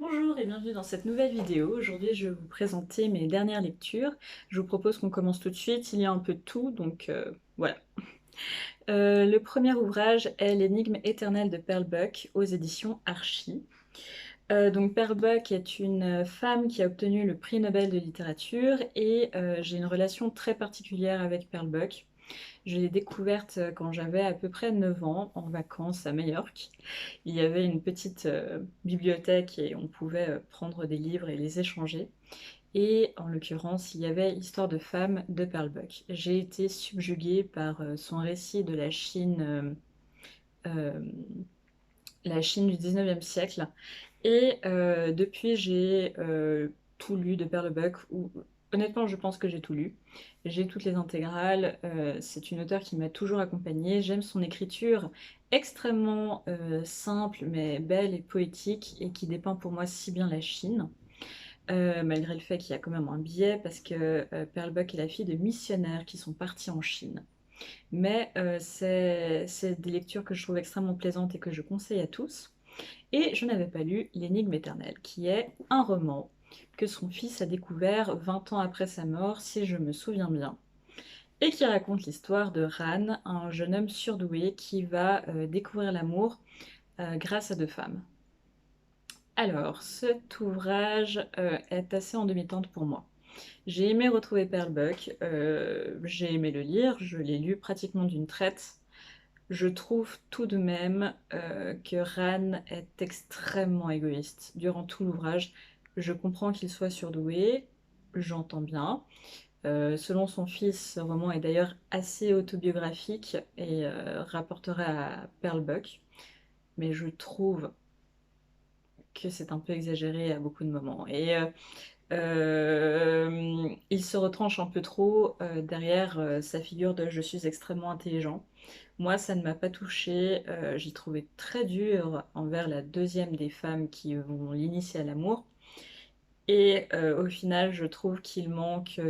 Bonjour et bienvenue dans cette nouvelle vidéo. Aujourd'hui, je vais vous présenter mes dernières lectures. Je vous propose qu'on commence tout de suite. Il y a un peu de tout, donc voilà. Le premier ouvrage est L'énigme éternelle de Pearl Buck aux éditions Archie. Donc Pearl Buck est une femme qui a obtenu le prix Nobel de littérature et j'ai une relation très particulière avec Pearl Buck. Je l'ai découverte quand j'avais à peu près 9 ans, en vacances à Majorque. Il y avait une petite bibliothèque et on pouvait prendre des livres et les échanger. Et en l'occurrence, il y avait Histoire de femme de Pearl Buck. J'ai été subjuguée par son récit de euh, la Chine du 19e siècle. Et depuis, j'ai tout lu de Pearl Buck, ou honnêtement, je pense que j'ai tout lu. J'ai toutes les intégrales. C'est une auteure qui m'a toujours accompagnée. J'aime son écriture extrêmement simple, mais belle et poétique, et qui dépeint pour moi si bien la Chine. Malgré le fait qu'il y a quand même un biais, parce que Pearl Buck est la fille de missionnaires qui sont partis en Chine. Mais c'est des lectures que je trouve extrêmement plaisantes et que je conseille à tous. Et je n'avais pas lu L'énigme éternelle, qui est un roman que son fils a découvert 20 ans après sa mort, si je me souviens bien, et qui raconte l'histoire de Ran, un jeune homme surdoué qui va découvrir l'amour grâce à deux femmes. Alors, cet ouvrage est assez en demi-teinte pour moi. J'ai aimé retrouver Pearl Buck, j'ai aimé le lire, je l'ai lu pratiquement d'une traite. Je trouve tout de même que Ran est extrêmement égoïste durant tout l'ouvrage. Je comprends qu'il soit surdoué, j'entends bien. Selon son fils, ce roman est d'ailleurs assez autobiographique et rapporterait à Pearl Buck, mais je trouve que c'est un peu exagéré à beaucoup de moments. Et il se retranche un peu trop derrière sa figure de «je suis extrêmement intelligent». Moi, ça ne m'a pas touchée, j'ai trouvé très dur envers la deuxième des femmes qui vont l'initier à l'amour. Et au final, je trouve qu'il manque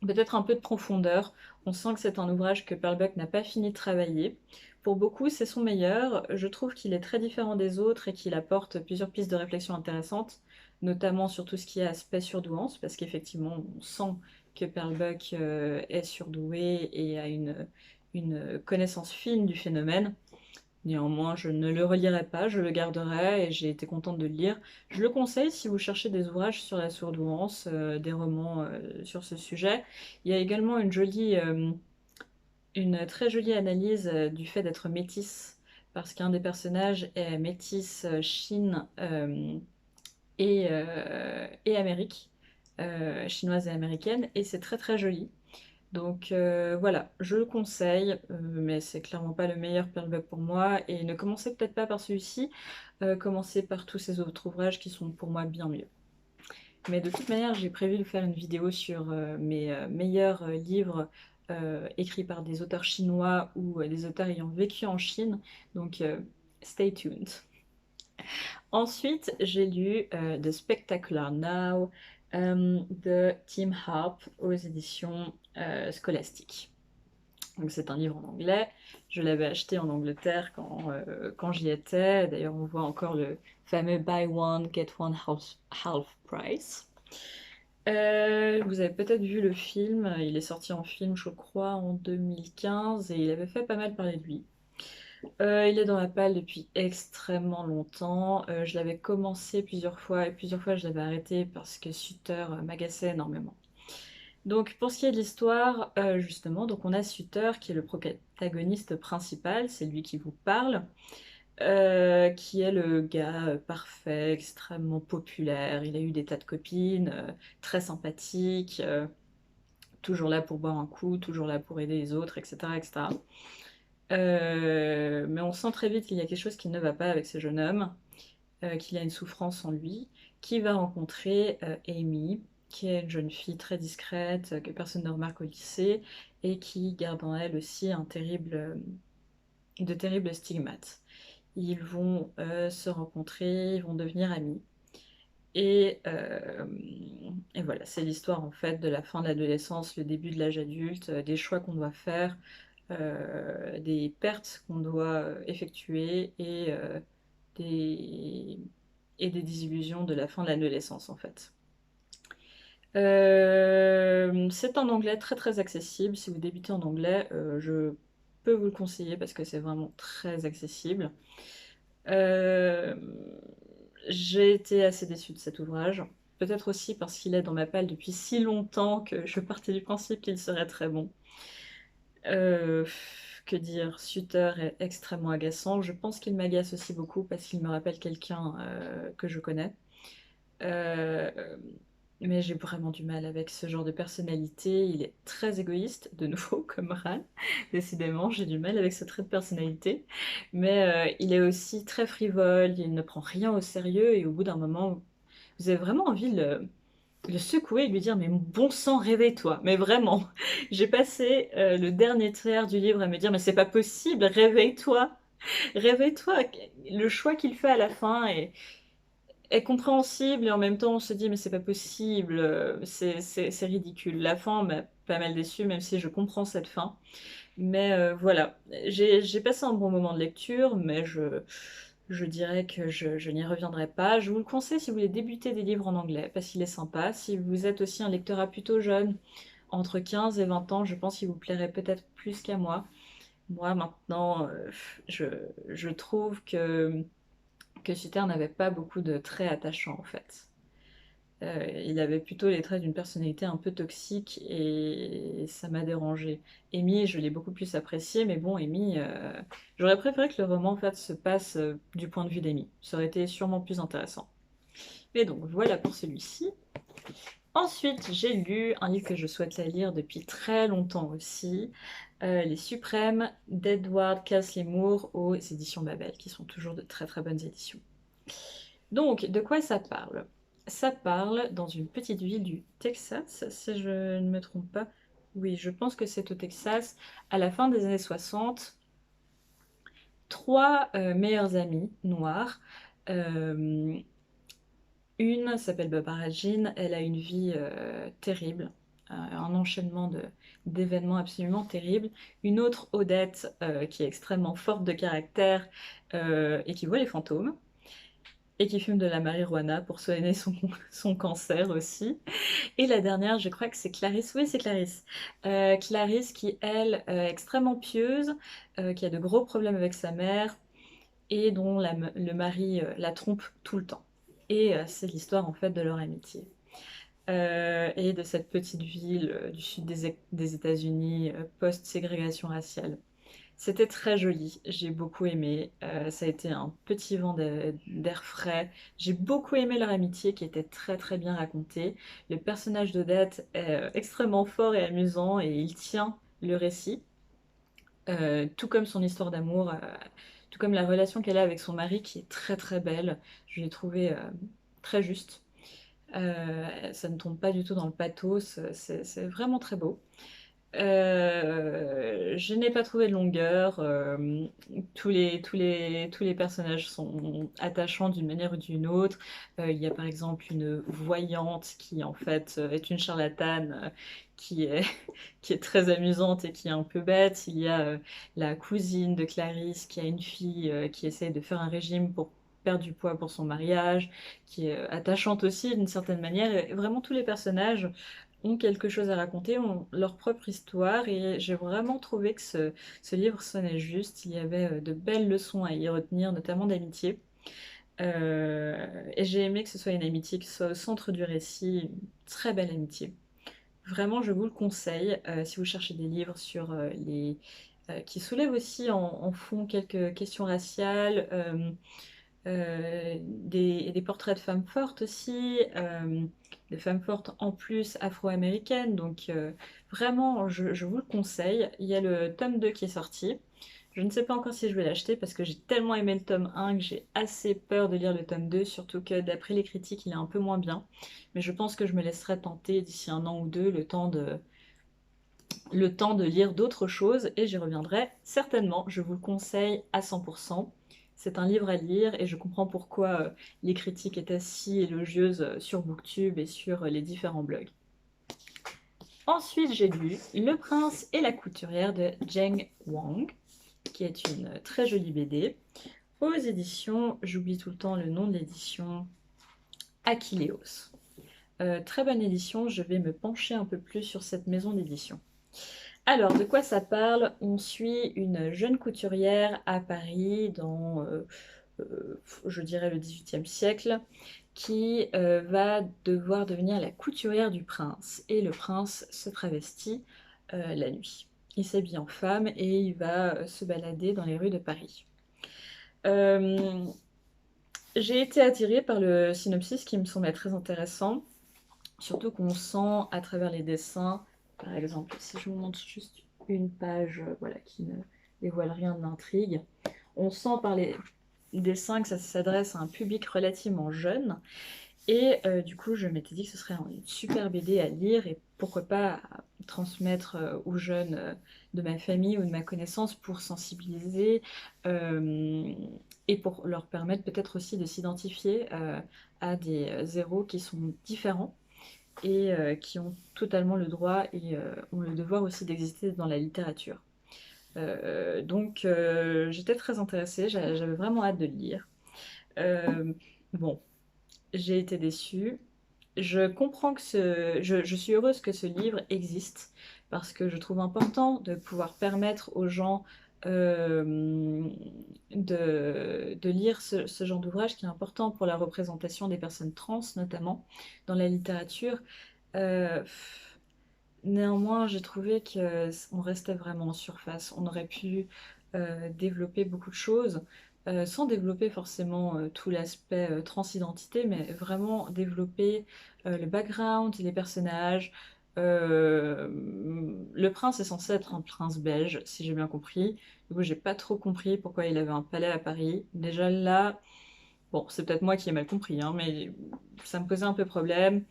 peut-être un peu de profondeur. On sent que c'est un ouvrage que Pearl Buck n'a pas fini de travailler. Pour beaucoup, c'est son meilleur. Je trouve qu'il est très différent des autres et qu'il apporte plusieurs pistes de réflexion intéressantes, notamment sur tout ce qui est aspect surdouance, parce qu'effectivement, on sent que Pearl Buck est surdoué et a une connaissance fine du phénomène. Néanmoins, je ne le relirai pas, je le garderai et j'ai été contente de le lire. Je le conseille si vous cherchez des ouvrages sur la surdouance, des romans sur ce sujet. Il y a également une très jolie analyse du fait d'être métisse, parce qu'un des personnages est métisse Chine et Amérique, chinoise et américaine, et c'est très très joli. Donc voilà, je le conseille, mais c'est clairement pas le meilleur Pearl Buck pour moi. Et ne commencez peut-être pas par celui-ci, commencez par tous ces autres ouvrages qui sont pour moi bien mieux. Mais de toute manière, j'ai prévu de faire une vidéo sur mes meilleurs livres écrits par des auteurs chinois ou des auteurs ayant vécu en Chine. Donc stay tuned. Ensuite, j'ai lu The Spectacular Now de Tim Harp aux éditions Scholastic. Donc c'est un livre en anglais. Je l'avais acheté en Angleterre quand j'y étais. D'ailleurs, on voit encore le fameux Buy One, Get One half price. Vous avez peut-être vu le film. Il est sorti en film, je crois, en 2015 et il avait fait pas mal parler de lui. Il est dans la palle depuis extrêmement longtemps. Je l'avais commencé plusieurs fois et plusieurs fois je l'avais arrêté parce que Sutter m'agaçait énormément. Donc pour ce qui est de l'histoire, justement, donc on a Sutter qui est le protagoniste principal, c'est lui qui vous parle, qui est le gars parfait, extrêmement populaire. Il a eu des tas de copines, très sympathique, toujours là pour boire un coup, toujours là pour aider les autres, etc., etc. Mais on sent très vite qu'il y a quelque chose qui ne va pas avec ce jeune homme, qu'il y a une souffrance en lui, qui va rencontrer Amy, qui est une jeune fille très discrète, que personne ne remarque au lycée, et qui garde en elle aussi de terribles stigmates. Ils vont se rencontrer, ils vont devenir amis. Et, euh, et voilà, c'est l'histoire en fait de la fin de l'adolescence, le début de l'âge adulte, des choix qu'on doit faire, des pertes qu'on doit effectuer et des, et des désillusions de la fin de l'adolescence en fait. C'est en anglais très très accessible. Si vous débutez en anglais, je peux vous le conseiller parce que c'est vraiment très accessible. Euh, j'ai été assez déçue de cet ouvrage. Peut-être aussi parce qu'il est dans ma palle depuis si longtemps que je partais du principe qu'il serait très bon. Euh, que dire, Suter est extrêmement agaçant. Je pense qu'il m'agace aussi beaucoup parce qu'il me rappelle quelqu'un que je connais. Euh, mais j'ai vraiment du mal avec ce genre de personnalité. Il est très égoïste, de nouveau, comme Ran. Décidément, j'ai du mal avec ce trait de personnalité. Mais il est aussi très frivole, il ne prend rien au sérieux et au bout d'un moment, vous avez vraiment envie de le secouer et lui dire mais bon sang, réveille-toi. Mais vraiment, j'ai passé le dernier tiers du livre à me dire mais c'est pas possible, réveille-toi. Réveille-toi. Le choix qu'il fait à la fin est compréhensible et en même temps on se dit mais c'est pas possible, c'est ridicule. La fin m'a pas mal déçue même si je comprends cette fin. Mais voilà, j'ai passé un bon moment de lecture, mais je dirais que je n'y reviendrai pas. Je vous le conseille si vous voulez débuter des livres en anglais, parce qu'il est sympa. Si vous êtes aussi un lectorat plutôt jeune, entre 15 et 20 ans, je pense qu'il vous plairait peut-être plus qu'à moi. Moi, maintenant, je, je trouve que Suter n'avait pas beaucoup de traits attachants, en fait. Il avait plutôt les traits d'une personnalité un peu toxique et ça m'a dérangé. Amy, je l'ai beaucoup plus apprécié, mais bon, Amy, j'aurais préféré que le roman en fait se passe du point de vue d'Amy. Ça aurait été sûrement plus intéressant. Mais donc voilà pour celui-ci. Ensuite, j'ai lu un livre que je souhaite lire depuis très longtemps aussi, Les Suprêmes d'Edward Kelsey Moore aux éditions Babel, qui sont toujours de très très bonnes éditions. Donc, de quoi ça parle? Ça parle dans une petite ville du Texas, si je ne me trompe pas. Oui, je pense que c'est au Texas. À la fin des années 60, trois meilleures amies noires. euh, une s'appelle Barbara Jean, elle a une vie terrible, un enchaînement d'événements absolument terribles. Une autre, Odette, qui est extrêmement forte de caractère et qui voit les fantômes et qui fume de la marijuana pour soigner son cancer aussi. Et la dernière, je crois que c'est Clarisse. Oui, c'est Clarisse. Clarisse qui, elle, est extrêmement pieuse, qui a de gros problèmes avec sa mère et dont le mari la trompe tout le temps. Et c'est l'histoire en fait de leur amitié. Et de cette petite ville du sud des États-Unis, post-ségrégation raciale. C'était très joli, j'ai beaucoup aimé. Ça a été un petit vent d'air frais. J'ai beaucoup aimé leur amitié qui était très très bien racontée. Le personnage d'Odette est extrêmement fort et amusant et il tient le récit. Tout comme son histoire d'amour, tout comme la relation qu'elle a avec son mari qui est très très belle. Je l'ai trouvée très juste. Ça ne tombe pas du tout dans le pathos, c'est vraiment très beau. Je n'ai pas trouvé de longueur. Tous les personnages sont attachants d'une manière ou d'une autre. Il y a par exemple une voyante qui en fait est une charlatane qui est, qui est très amusante et qui est un peu bête. Il y a la cousine de Clarisse qui a une fille qui essaie de faire un régime pour perdre du poids pour son mariage, qui est attachante aussi d'une certaine manière. Et vraiment tous les personnages ont quelque chose à raconter, ont leur propre histoire et j'ai vraiment trouvé que ce livre sonnait juste. Il y avait de belles leçons à y retenir, notamment d'amitié. Et j'ai aimé que ce soit une amitié qui soit au centre du récit, une très belle amitié. Vraiment, je vous le conseille si vous cherchez des livres sur qui soulèvent aussi en fond quelques questions raciales, des portraits de femmes fortes aussi, de femmes fortes en plus afro-américaines. Donc vraiment, je vous le conseille. Il y a le tome 2 qui est sorti. Je ne sais pas encore si je vais l'acheter parce que j'ai tellement aimé le tome 1 que j'ai assez peur de lire le tome 2, surtout que d'après les critiques, il est un peu moins bien. Mais je pense que je me laisserai tenter d'ici un an ou deux le temps de lire d'autres choses et j'y reviendrai certainement. Je vous le conseille à 100%. C'est un livre à lire et je comprends pourquoi les critiques étaient si élogieuses sur BookTube et sur les différents blogs. Ensuite, j'ai lu Le Prince et la couturière de Zheng Wang, qui est une très jolie BD. aux éditions, j'oublie tout le temps le nom de l'édition, Achilleos. Très bonne édition, je vais me pencher un peu plus sur cette maison d'édition. Alors, de quoi ça parle? On suit une jeune couturière à Paris dans, je dirais, le XVIIIe siècle, qui va devoir devenir la couturière du prince. Et le prince se travestit la nuit. Il s'habille en femme et il va se balader dans les rues de Paris. Euh, j'ai été attirée par le synopsis qui me semblait très intéressant, surtout qu'on sent à travers les dessins, par exemple, si je vous montre juste une page voilà, qui ne dévoile rien de l'intrigue, on sent par les dessins que ça s'adresse à un public relativement jeune. Et du coup, je m'étais dit que ce serait une super BD à lire et pourquoi pas à transmettre aux jeunes de ma famille ou de ma connaissance pour sensibiliser et pour leur permettre peut-être aussi de s'identifier à des héros qui sont différents et qui ont totalement le droit et ont le devoir aussi d'exister dans la littérature. Donc j'étais très intéressée, j'avais vraiment hâte de le lire. Euh, bon, j'ai été déçue. Je comprends que je suis heureuse que ce livre existe parce que je trouve important de pouvoir permettre aux gens de lire ce genre d'ouvrage qui est important pour la représentation des personnes trans, notamment dans la littérature. Euh, Néanmoins, j'ai trouvé qu'on restait vraiment en surface. On aurait pu développer beaucoup de choses, sans développer forcément tout l'aspect transidentité, mais vraiment développer le background, les personnages. Le prince est censé être un prince belge, si j'ai bien compris. Du coup, j'ai pas trop compris pourquoi il avait un palais à Paris. Déjà là, bon, c'est peut-être moi qui ai mal compris, hein, mais ça me posait un peu problème.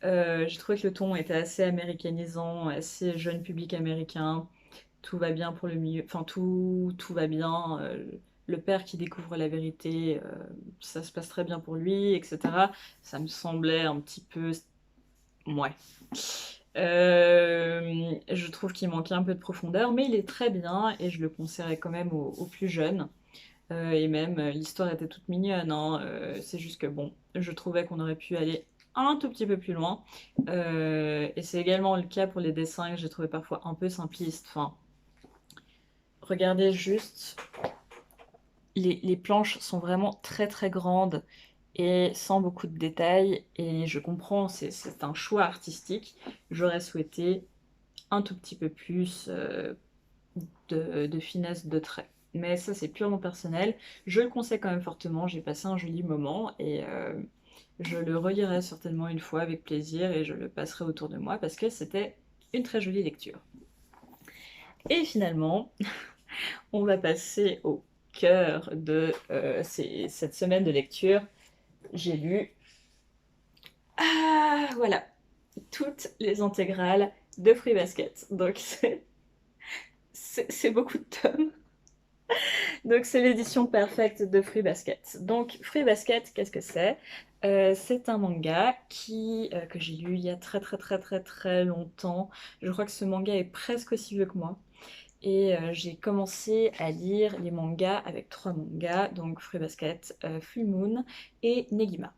J'ai trouvé que le ton était assez américanisant, assez jeune public américain. Tout va bien pour le milieu, enfin tout va bien. Le père qui découvre la vérité, ça se passe très bien pour lui, etc. Ça me semblait un petit peu, ouais. Je trouve qu'il manquait un peu de profondeur, mais il est très bien et je le conseillerais quand même aux plus jeunes. Et même, l'histoire était toute mignonne, hein, c'est juste que bon, je trouvais qu'on aurait pu aller un tout petit peu plus loin. Et c'est également le cas pour les dessins que j'ai trouvé parfois un peu simplistes. Enfin, regardez juste, les planches sont vraiment très très grandes et sans beaucoup de détails. Et je comprends, c'est un choix artistique. J'aurais souhaité un tout petit peu plus de finesse de trait. Mais ça, c'est purement personnel. Je le conseille quand même fortement. J'ai passé un joli moment et je le relirai certainement une fois avec plaisir et je le passerai autour de moi parce que c'était une très jolie lecture. Et finalement, on va passer au cœur de cette semaine de lecture. J'ai lu, voilà, toutes les intégrales de Fruit Basket. Donc c'est beaucoup de tomes. Donc c'est l'édition parfaite de Fruit Basket. Donc Fruit Basket, qu'est-ce que c'est? C'est un manga que j'ai lu il y a très très très très très longtemps. Je crois que ce manga est presque aussi vieux que moi. Et j'ai commencé à lire les mangas avec trois mangas, donc Fruit Basket, Full Moon et Negima.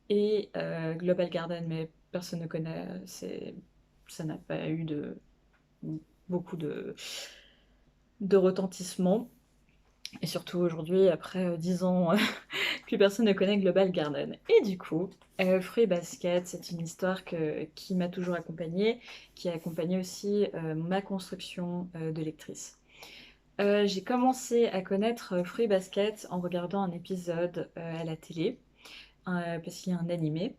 Et Global Garden, mais personne ne connaît, ça n'a pas eu beaucoup de retentissement. Et surtout aujourd'hui, après 10 ans, plus personne ne connaît Global Garden. Et du coup, Fruit Basket, c'est une histoire qui m'a toujours accompagnée, qui a accompagné aussi ma construction de lectrice. J'ai commencé à connaître Fruit Basket en regardant un épisode à la télé, parce qu'il y a un animé.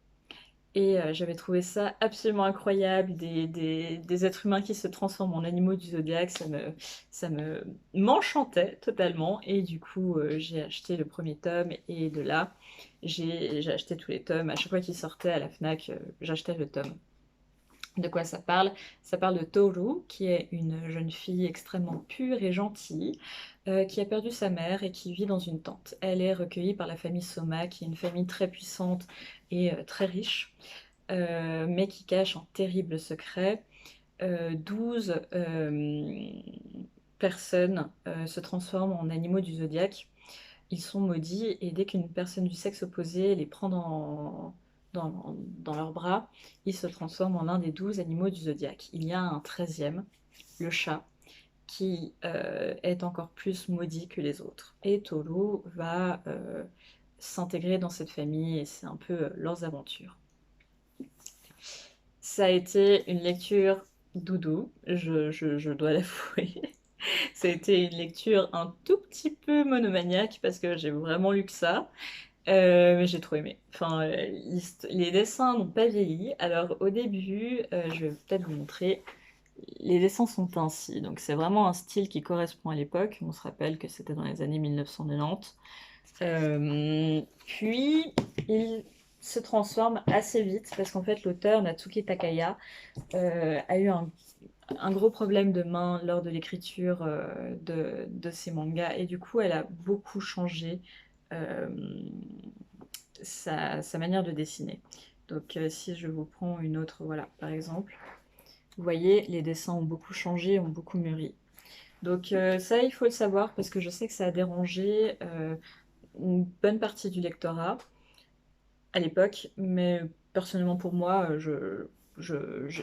Et j'avais trouvé ça absolument incroyable, des êtres humains qui se transforment en animaux du zodiaque, ça me m'enchantait totalement. Et du coup, j'ai acheté le premier tome et de là, j'ai acheté tous les tomes. À chaque fois qu'ils sortaient à la Fnac, j'achetais le tome. De quoi ça parle? Ça parle de Toru, qui est une jeune fille extrêmement pure et gentille, qui a perdu sa mère et qui vit dans une tente. Elle est recueillie par la famille Soma, qui est une famille très puissante et très riche, mais qui cache un terrible secret. 12 personnes se transforment en animaux du zodiaque ils sont maudits et dès qu'une personne du sexe opposé les prend dans leurs bras, ils se transforment en l'un des 12 animaux du zodiaque. Il y a un 13e, le chat, qui est encore plus maudit que les autres. Et Tolu va s'intégrer dans cette famille et c'est un peu leurs aventures. Ça a été une lecture doudou, je dois l'avouer. Ça a été une lecture un tout petit peu monomaniaque parce que j'ai vraiment lu que ça. Mais j'ai trop aimé. Enfin, les dessins n'ont pas vieilli. Alors au début, je vais peut-être vous montrer. Les dessins sont ainsi. Donc c'est vraiment un style qui correspond à l'époque. On se rappelle que c'était dans les années 1990. Puis il se transforme assez vite parce qu'en fait l'auteur Natsuki Takaya a eu un gros problème de main lors de l'écriture de ses mangas et du coup elle a beaucoup changé euh, sa manière de dessiner. Donc si je vous prends une autre, voilà, par exemple, vous voyez, les dessins ont beaucoup changé, ont beaucoup mûri. Donc ça, il faut le savoir parce que je sais que ça a dérangé une bonne partie du lectorat à l'époque, mais personnellement pour moi,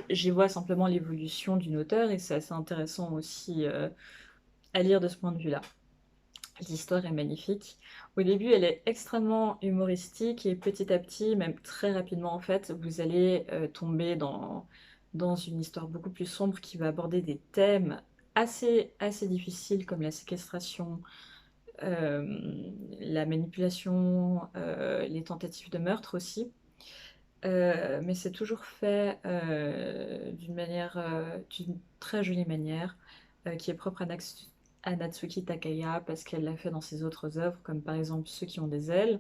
j'y vois simplement l'évolution d'une auteure et c'est assez intéressant aussi à lire de ce point de vue-là. L'histoire est magnifique. Au début, elle est extrêmement humoristique et petit à petit, même très rapidement en fait, vous allez tomber dans une histoire beaucoup plus sombre qui va aborder des thèmes assez difficiles comme la séquestration, la manipulation, les tentatives de meurtre aussi. Mais c'est toujours fait d'une très jolie manière, qui est propre à Natsuki Takaya parce qu'elle l'a fait dans ses autres œuvres, comme par exemple Ceux qui ont des ailes.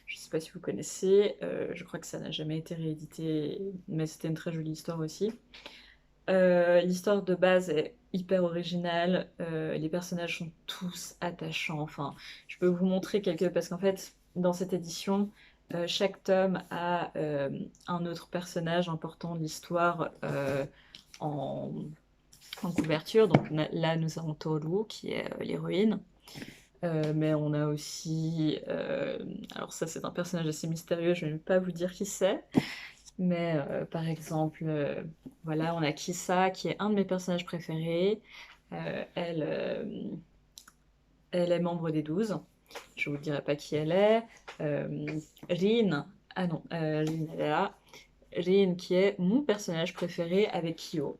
Je ne sais pas si vous connaissez, je crois que ça n'a jamais été réédité, mais c'était une très jolie histoire aussi. L'histoire de base est hyper originale, les personnages sont tous attachants. Enfin, je peux vous montrer quelques parce qu'en fait, dans cette édition, chaque tome a un autre personnage important de l'histoire en, en couverture. Donc là, nous avons Toru qui est l'héroïne. Mais on a aussi, alors ça c'est un personnage assez mystérieux, je ne vais pas vous dire qui c'est, mais par exemple, voilà, on a Kissa qui est un de mes personnages préférés. Elle est membre des 12. Je ne vous dirai pas qui elle est. Rin, ah non, Rin elle est là. Rin qui est mon personnage préféré avec Kyo.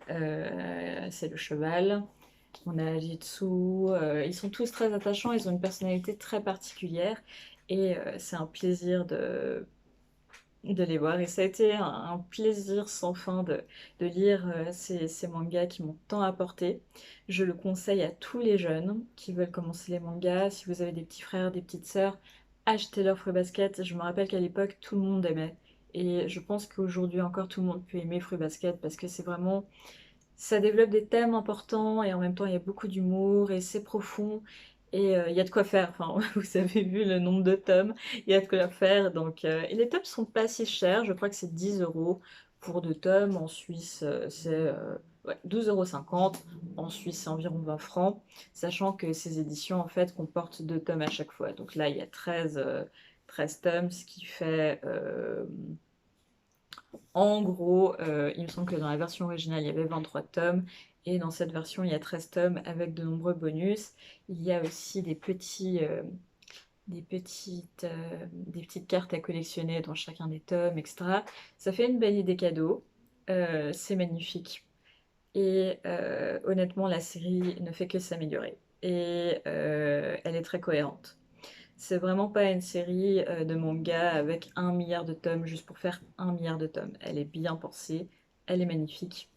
C'est le cheval. On a Jitsu. Ils sont tous très attachants, ils ont une personnalité très particulière. Et c'est un plaisir de les voir. Et ça a été un plaisir sans fin de lire ces mangas qui m'ont tant apporté. Je le conseille à tous les jeunes qui veulent commencer les mangas. Si vous avez des petits frères, des petites sœurs, achetez-leur Fruits Basket. Je me rappelle qu'à l'époque, tout le monde aimait. Et je pense qu'aujourd'hui encore, tout le monde peut aimer Fruits Basket parce que c'est vraiment... Ça développe des thèmes importants et en même temps, il y a beaucoup d'humour et c'est profond. Et il y a de quoi faire. Enfin, vous avez vu le nombre de tomes, il y a de quoi faire. Donc, et les tomes sont pas si chers. Je crois que c'est 10 € pour 2 tomes. En Suisse, c'est ouais, 12,50 €. En Suisse, c'est environ 20 francs. Sachant que ces éditions, en fait, comportent 2 tomes à chaque fois. Donc là, il y a 13 tomes, ce qui fait... en gros, il me semble que dans la version originale, il y avait 23 tomes. Et dans cette version, il y a 13 tomes avec de nombreux bonus. Il y a aussi des petites cartes à collectionner dans chacun des tomes, etc. Ça fait une belle idée cadeau. C'est magnifique. Et honnêtement, la série ne fait que s'améliorer. Et elle est très cohérente. C'est vraiment pas une série de manga avec 1 milliard de tomes juste pour faire 1 milliard de tomes. Elle est bien pensée, elle est magnifique.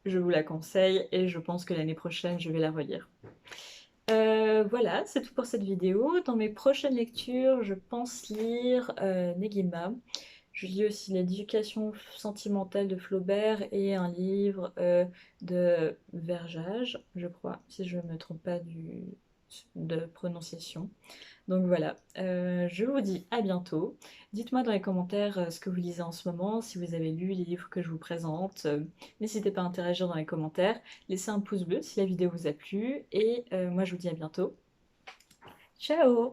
Je vous la conseille et je pense que l'année prochaine, je vais la relire. Voilà, c'est tout pour cette vidéo. Dans mes prochaines lectures, je pense lire Negima. Je lis aussi L'éducation sentimentale de Flaubert et un livre de Verjage, je crois, si je ne me trompe pas de prononciation. Donc voilà, je vous dis à bientôt. Dites-moi dans les commentaires ce que vous lisez en ce moment, si vous avez lu les livres que je vous présente. N'hésitez pas à interagir dans les commentaires. Laissez un pouce bleu si la vidéo vous a plu. Et moi je vous dis à bientôt. Ciao!